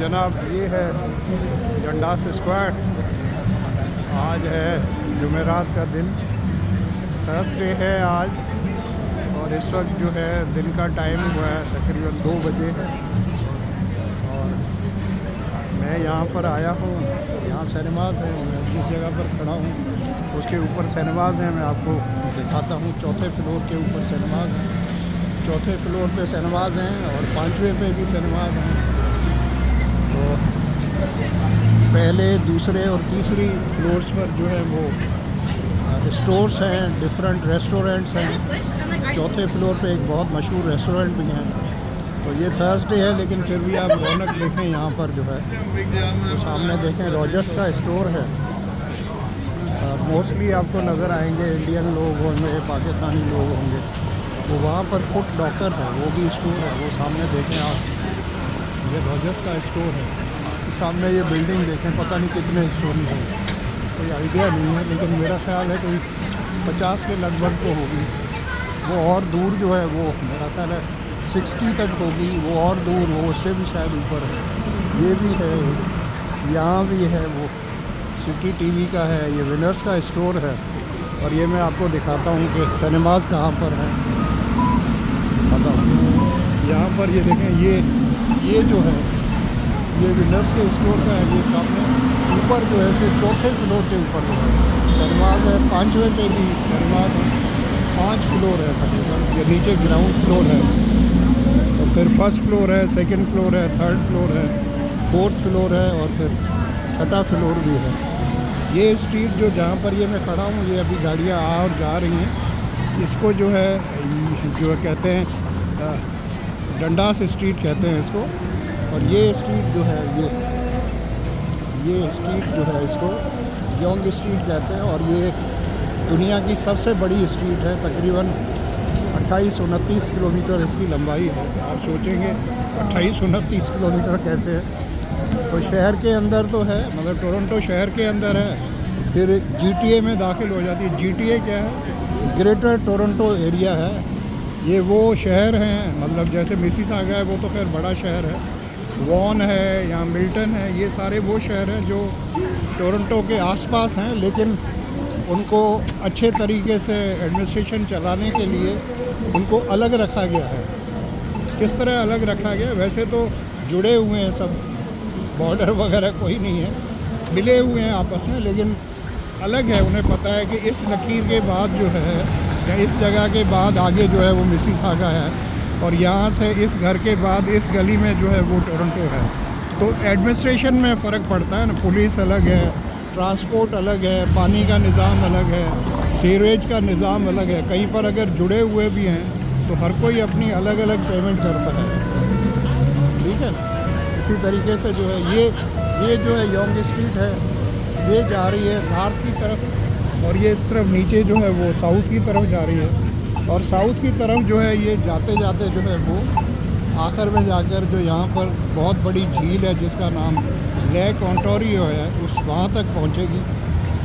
जनाब ये है डंडास स्क्वायर। आज है जुमेरात का दिन, थर्सडे है आज, और इस वक्त जो है दिन का टाइम हुआ है तकरीबन 2 बजे है। और मैं यहाँ पर आया हूँ, यहाँ सिनेमाज हैं। मैं जिस जगह पर खड़ा हूँ उसके ऊपर सिनेमाज हैं, मैं आपको दिखाता हूँ। चौथे फ्लोर के ऊपर सिनेमाज हैं, चौथे फ्लोर पे सिनेमाज हैं और 5वें पे भी सिनेमाज हैं। तो पहले, दूसरे और तीसरी फ्लोर्स पर जो है वो स्टोर्स हैं, डिफरेंट रेस्टोरेंट्स हैं। चौथे फ्लोर पे एक बहुत मशहूर रेस्टोरेंट भी है। तो ये थर्सडे है लेकिन फिर भी आप रौनक देखें यहाँ पर जो है, तो सामने देखें रॉजर्स का स्टोर है। मोस्टली आपको नज़र आएंगे इंडियन लोग होंगे, पाकिस्तानी लोग होंगे। तो वहाँ पर फुट लॉकर है, वो भी स्टोर है। वो सामने देखें आप, ये रॉजर्स का स्टोर है। सामने ये बिल्डिंग देखें, पता नहीं कितने स्टोर हैं, कोई आइडिया नहीं है, लेकिन मेरा ख्याल है कोई 50 के लगभग तो होगी। वो और दूर जो है वो मेरा ख्याल है 60 तक होगी। वो और दूर, वो उससे भी शायद ऊपर है। ये भी है, यहाँ भी है, वो सिटी टीवी का है, ये विनर्स का स्टोर है। और ये मैं आपको दिखाता हूँ कि सिनेमाज कहाँ पर हैं। यहाँ पर ये देखें, ये जो है ये विनर्स के स्टोर का है। ये सामने ऊपर जो है से चौथे फ्लोर के ऊपर जो है सिनेमाज है। 5वें पे भी सिनेमाज है। 5 फ्लोर है तकरीबन। ये नीचे ग्राउंड फ्लोर है, और फिर फर्स्ट फ्लोर है, सेकंड फ्लोर है, थर्ड फ्लोर है, फोर्थ फ्लोर है, और फिर छठा फ्लोर भी है। ये स्ट्रीट जो जहाँ पर ये मैं खड़ा हूँ, ये अभी गाड़ियाँ आ और जा रही हैं। इसको जो है जो कहते हैं डंडास स्ट्रीट कहते हैं इसको। और ये स्ट्रीट जो है ये स्ट्रीट जो है इसको योंग स्ट्रीट कहते हैं। और ये दुनिया की सबसे बड़ी स्ट्रीट है। तकरीबन 28-29 किलोमीटर इसकी लंबाई है। आप सोचेंगे 28-29 किलोमीटर कैसे है। तो शहर के अंदर तो है, मतलब टोरंटो शहर के अंदर है, फिर GTA में दाखिल हो जाती है। GTA क्या है? ग्रेटर टोरंटो एरिया है। ये वो शहर हैं, मतलब जैसे मिसिसागा है, वो तो खैर बड़ा शहर है। वॉन है, यहाँ मिल्टन है, ये सारे वो शहर हैं जो टोरंटो के आसपास हैं, लेकिन उनको अच्छे तरीके से एडमिनिस्ट्रेशन चलाने के लिए उनको अलग रखा गया है। किस तरह अलग रखा गया? वैसे तो जुड़े हुए हैं सब, बॉर्डर वगैरह कोई नहीं है, मिले हुए हैं आपस में, लेकिन अलग है। उन्हें पता है कि इस लकीर के बाद जो है, या इस जगह के बाद आगे जो है वो मिसिसागा है, और यहाँ से इस घर के बाद इस गली में जो है वो टोरंटो है। तो एडमिनिस्ट्रेशन में फ़र्क पड़ता है ना। पुलिस अलग है, ट्रांसपोर्ट अलग है, पानी का निज़ाम अलग है, सीवरेज का निज़ाम अलग है। कहीं पर अगर जुड़े हुए भी हैं तो हर कोई अपनी अलग अलग पेमेंट करता है, ठीक है। इसी तरीके से जो है ये जो है योंग स्ट्रीट है, ये जा रही है नॉर्थ की तरफ, और ये इस तरफ नीचे जो है वो साउथ की तरफ जा रही है। और साउथ की तरफ जो है ये जाते जाते जो है वो आखिर में जाकर जो यहाँ पर बहुत बड़ी झील है जिसका नाम लेक ओंटारियो है, उस वहाँ तक पहुँचेगी।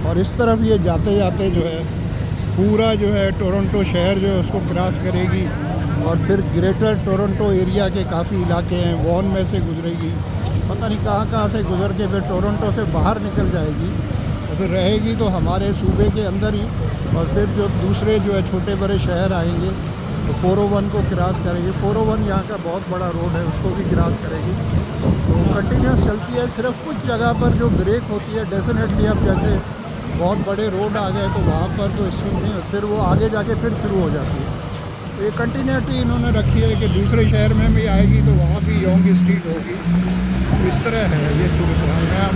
और इस तरफ ये जाते जाते जो है पूरा जो है टोरंटो शहर जो है उसको क्रॉस करेगी, और फिर ग्रेटर टोरंटो एरिया के काफ़ी इलाके हैं, वॉन में से गुजरेगी, पता नहीं कहाँ से गुजर के फिर टोरंटो से बाहर निकल जाएगी, और फिर रहेगी तो हमारे सूबे के अंदर ही। और फिर जो दूसरे जो है छोटे बड़े शहर आएंगे तो 401 को क्रॉस करेगी। 401 यहाँ का बहुत बड़ा रोड है, उसको भी क्रॉस करेगी। तो कंटिन्यूस चलती है। सिर्फ कुछ जगह पर जो ब्रेक होती है, डेफिनेटली अब जैसे बहुत बड़े रोड आ गए तो वहाँ पर तो स्ट्रीट नहीं, फिर वो आगे जाके फिर शुरू हो जाती है। तो ये कंटिन्यूटी इन्होंने रखी है कि दूसरे शहर में भी आएगी तो वहाँ भी योंग स्ट्रीट होगी। तो इस तरह है ये सूरत। मैं अब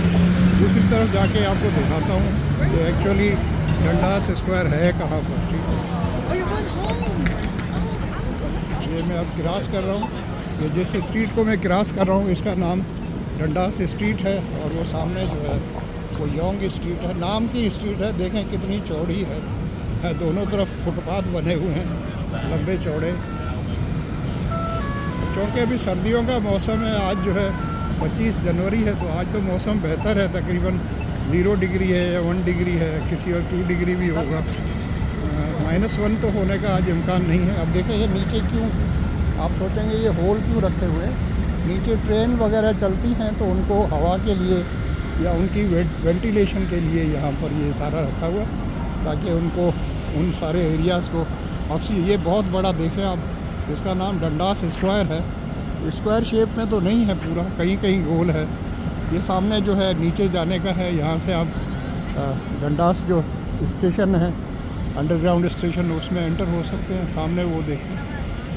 दूसरी तरफ जाके आपको दिखाता हूँ कि एक्चुअली डंडास स्क्वायर है कहाँ पर, ठीक है। ये मैं अब क्रॉस कर रहा हूँ, ये जिस स्ट्रीट को मैं क्रॉस कर रहा हूँ इसका नाम डंडास स्ट्रीट है, और वो सामने जो है वो योंग स्ट्रीट है, नाम की स्ट्रीट है। देखें कितनी चौड़ी है, दोनों तरफ फुटपाथ बने हुए हैं लंबे चौड़े। चूँकि अभी सर्दियों का मौसम है, आज जो है 25 जनवरी है, तो आज तो मौसम बेहतर है। तकरीबन 0 डिग्री है या 1 डिग्री है, किसी और 2 डिग्री भी होगा। -1 तो होने का आज इम्कान नहीं है। अब देखें ये नीचे क्यों, आप सोचेंगे ये होल क्यों रखे हुए हैं। नीचे ट्रेन वगैरह चलती हैं तो उनको हवा के लिए या उनकी वेंटिलेशन के लिए यहाँ पर ये सारा रखा हुआ है, ताकि उनको उन सारे एरियाज़ को ऑक्सीजन। ये बहुत बड़ा देखें आप, इसका नाम डंडास स्क्वायर है। स्क्वायर शेप में तो नहीं है पूरा, कहीं कहीं गोल है। ये सामने जो है नीचे जाने का है, यहाँ से आप डंडास जो स्टेशन है, अंडरग्राउंड स्टेशन, उसमें एंटर हो सकते हैं। सामने वो देखें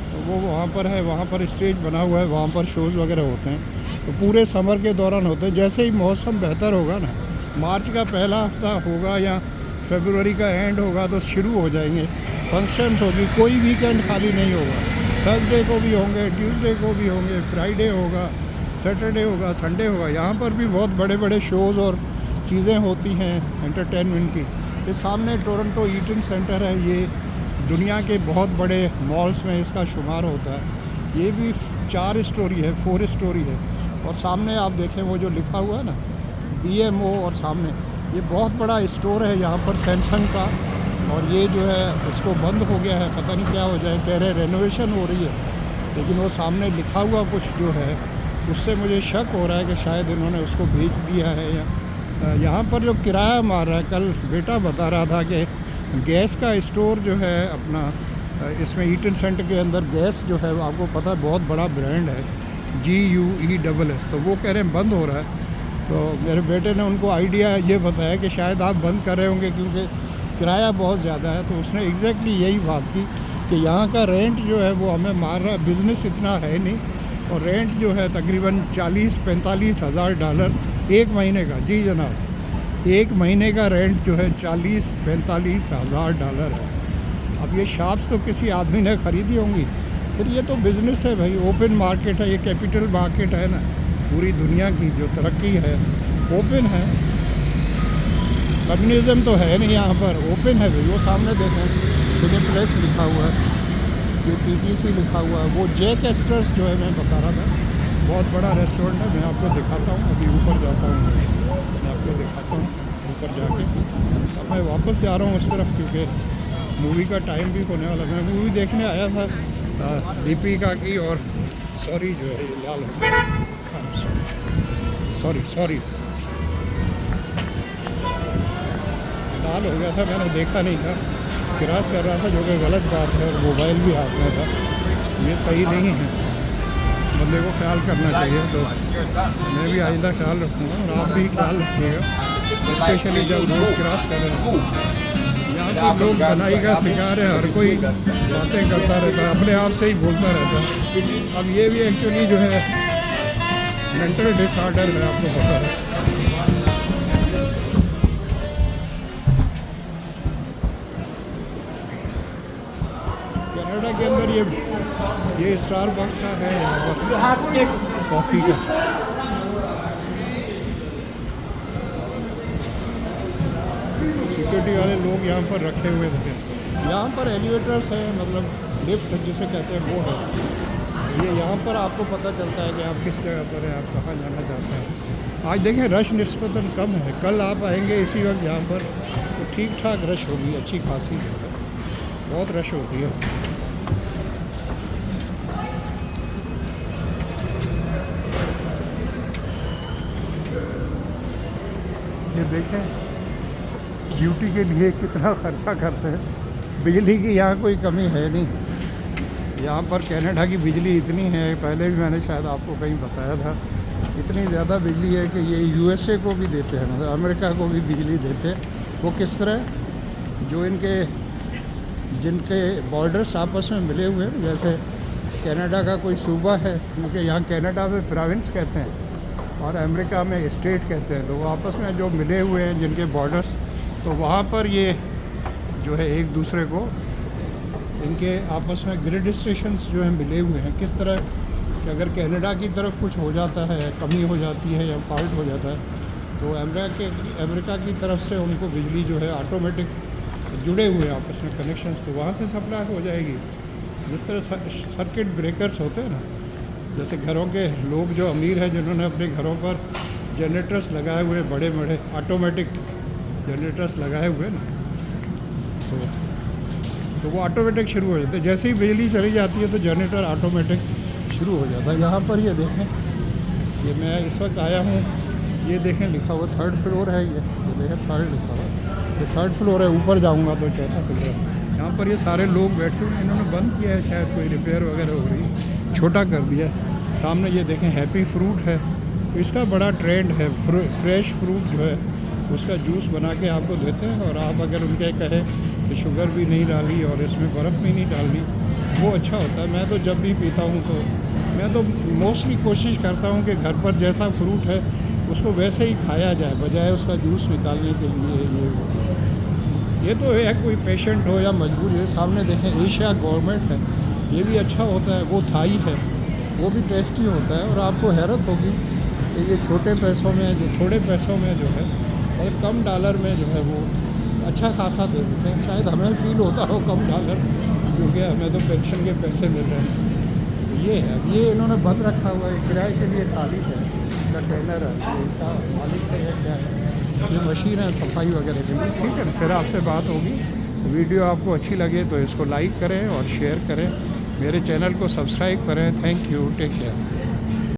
तो वो वहाँ पर है, वहाँ पर स्टेज बना हुआ है, वहाँ पर शोज़ वगैरह होते हैं। तो पूरे समर के दौरान होते हैं। जैसे ही मौसम बेहतर होगा ना, मार्च का पहला हफ्ता होगा या फरवरी का एंड होगा, तो शुरू हो जाएंगे फंक्शंस होगी। कोई वीकेंड खाली नहीं होगा। थर्सडे को भी होंगे, ट्यूसडे को भी होंगे, फ्राइडे होगा, सैटरडे होगा, संडे होगा। यहाँ पर भी बहुत बड़े बड़े शोज़ और चीज़ें होती हैं एंटरटेनमेंट की। ये सामने टोरंटो ईटन सेंटर है, ये दुनिया के बहुत बड़े मॉल्स में इसका शुमार होता है। ये भी 4 स्टोरी है, 4 स्टोरी है। और सामने आप देखें वो जो लिखा हुआ है ना BMO, और सामने ये बहुत बड़ा स्टोर है यहाँ पर सैमसंग का। और ये जो है इसको बंद हो गया है, पता नहीं क्या हो जाए, कह रहे रेनोवेशन हो रही है। लेकिन वो सामने लिखा हुआ कुछ जो है उससे मुझे शक हो रहा है कि शायद इन्होंने उसको बेच दिया है। या यहाँ पर जो किराया मार रहा है, कल बेटा बता रहा था कि गैस का स्टोर जो है अपना, इसमें ईटन सेंटर के अंदर गैस जो है आपको पता है बहुत बड़ा ब्रांड है, GUESS, तो वो कह रहे हैं बंद हो रहा है। तो मेरे बेटे ने उनको आइडिया ये बताया कि शायद आप बंद कर रहे होंगे क्योंकि किराया बहुत ज़्यादा है। तो उसने एग्जैक्टली यही बात की कि यहाँ का रेंट जो है वो हमें मार रहा है, बिज़नेस इतना है नहीं, और रेंट जो है तकरीबन $40-45 हज़ार एक महीने का। जी जनाब, एक महीने का रेंट जो है $40-45 हज़ार है। अब ये शॉप्स तो किसी आदमी ने ख़रीदी होंगी, फिर ये तो बिज़नेस है भाई, ओपन मार्केट है, ये कैपिटल मार्केट है ना, पूरी दुनिया की जो तरक्की है ओपन है। कम्युनिज़म तो है नहीं यहाँ पर, ओपन है भाई। वो सामने देखें सिनेप्लेक्स लिखा हुआ है, ये PTC लिखा हुआ है। वो जैक एस्टर्स जो है मैं बता रहा था, बहुत बड़ा रेस्टोरेंट है। मैं आपको दिखाता हूँ, अभी ऊपर जाता हूँ, मैं आपको दिखाता हूँ ऊपर जाके। अब मैं वापस जा रहा हूँ उस तरफ क्योंकि मूवी का टाइम भी होने वाला। मैं मूवी देखने आया था दीपिका की, और सॉरी जो है ये लाल हो गया, सॉरी लाल हो गया था, मैंने देखा नहीं था, क्रॉस कर रहा था, जो कि गलत बात है। और मोबाइल भी हाथ में था, ये सही नहीं है, बंदे को ख्याल करना चाहिए। तो मैं भी आइंदा ख्याल रखूँगा और आप भी ख्याल रखिएगा, स्पेशली जब रोड क्रॉस कर रहे हैं। यहाँ के लोग बनाई का शिकार है, हर कोई बातें करता रहता है, अपने आप से ही बोलता रहता है। अब ये भी एक्चुअली जो है मेंटल डिसऑर्डर है, आपको पता है। कनाडा के अंदर ये स्टारबक्स का है यहाँ पर कॉफ़ी का। सिक्योरिटी वाले लोग यहाँ पर रखे हुए थे। यहाँ पर एलिवेटर्स है, मतलब लिफ्ट जिसे कहते हैं वो है। ये यहाँ पर आपको पता चलता है कि आप किस जगह पर हैं, आप कहाँ जाना चाहते हैं। आज देखें रश निस्बतन कम है, कल आप आएंगे इसी वक्त यहाँ पर तो ठीक ठाक रश होगी, अच्छी खासी बहुत रश होती है। ये देखें ड्यूटी के लिए कितना खर्चा करते हैं। बिजली की यहाँ कोई कमी है नहीं। यहाँ पर कनाडा की बिजली इतनी है, पहले भी मैंने शायद आपको कहीं बताया था, इतनी ज़्यादा बिजली है कि ये USA को भी देते हैं, मतलब अमेरिका को भी बिजली देते हैं। वो किस तरह, जो जिनके बॉर्डर्स आपस में मिले हुए हैं, जैसे कनाडा का कोई सूबा है, क्योंकि यहाँ कनाडा में प्रोविंस कहते हैं और अमेरिका में स्टेट कहते हैं, तो वो आपस में जो मिले हुए हैं जिनके बॉर्डर्स, तो वहाँ पर ये जो है एक दूसरे को, इनके आपस में ग्रिड स्टेशंस जो हैं मिले हुए हैं। किस तरह कि अगर कनाडा की तरफ कुछ हो जाता है, कमी हो जाती है या फॉल्ट हो जाता है, तो अमेरिका की तरफ से उनको बिजली जो है ऑटोमेटिक जुड़े हुए हैं आपस में कनेक्शंस, तो वहाँ से सप्लाई हो जाएगी। जिस तरह सर्किट ब्रेकर्स होते हैं ना, जैसे घरों के लोग जो अमीर हैं जिन्होंने अपने घरों पर जनरेटर्स लगाए हुए, बड़े बड़े ऑटोमेटिक जनरेटर्स लगाए हुए ना, तो वो ऑटोमेटिक शुरू हो जाते हैं। जैसे ही बिजली चली जाती है तो जनरेटर ऑटोमेटिक शुरू हो जाता है। यहाँ पर ये देखें ये मैं इस वक्त आया हूँ, ये देखें लिखा हुआ 3rd फ्लोर है, ये देखें 3rd लिखा हुआ, ये 3rd फ्लोर है। ऊपर जाऊँगा तो 4था फ्लोर है। यहाँ पर ये सारे लोग बैठे हुए, इन्होंने बंद किया है, शायद कोई रिपेयर वगैरह हो रही है, छोटा कर दिया। सामने ये देखें हैप्पी फ्रूट है, इसका बड़ा ट्रेंड है। फ्रेश फ्रूट जो है उसका जूस बना के आपको देते हैं, और आप अगर उनके कहें कि शुगर भी नहीं डाली और इसमें बर्फ़ भी नहीं डालनी, वो अच्छा होता है। मैं तो जब भी पीता हूँ तो मैं तो मोस्टली कोशिश करता हूँ कि घर पर जैसा फ्रूट है उसको वैसे ही खाया जाए, बजाय उसका जूस निकालने के लिए ये तो है कोई पेशेंट हो या मजबूर है। सामने देखें एशिया गवर्नमेंट है, ये भी अच्छा होता है। वो थाई है, वो भी टेस्टी होता है। और आपको हैरत होगी कि ये छोटे पैसों में, जो थोड़े पैसों में जो है और कम डॉलर में जो है वो अच्छा खासा दे देते हैं। शायद हमें फील होता हो कम डॉलर, क्योंकि हमें तो पेंशन के पैसे मिल रहे हैं। ये है, अब ये इन्होंने बंद रखा हुआ है, किराए के लिए खाली है, कंटेनर है, इसका मालिक है या क्या है, ये मशीन है सफाई वगैरह के लिए। ठीक है, फिर आपसे बात होगी। वीडियो आपको अच्छी लगे तो इसको लाइक करें और शेयर करें, मेरे चैनल को सब्सक्राइब करें। Thank you, take care.